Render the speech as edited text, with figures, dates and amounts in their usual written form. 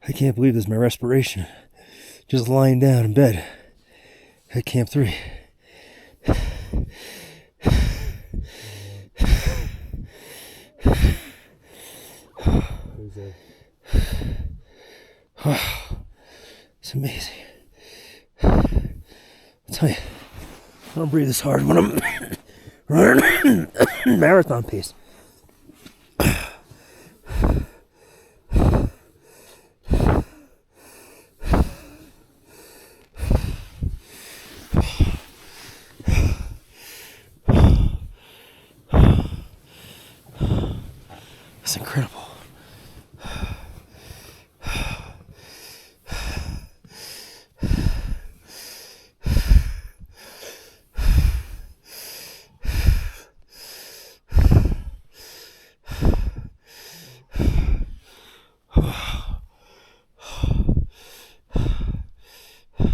I can't believe this is my respiration. Just lying down in bed at Camp 3. It's amazing. I'll tell you, I don't breathe this hard when I'm running marathon pace.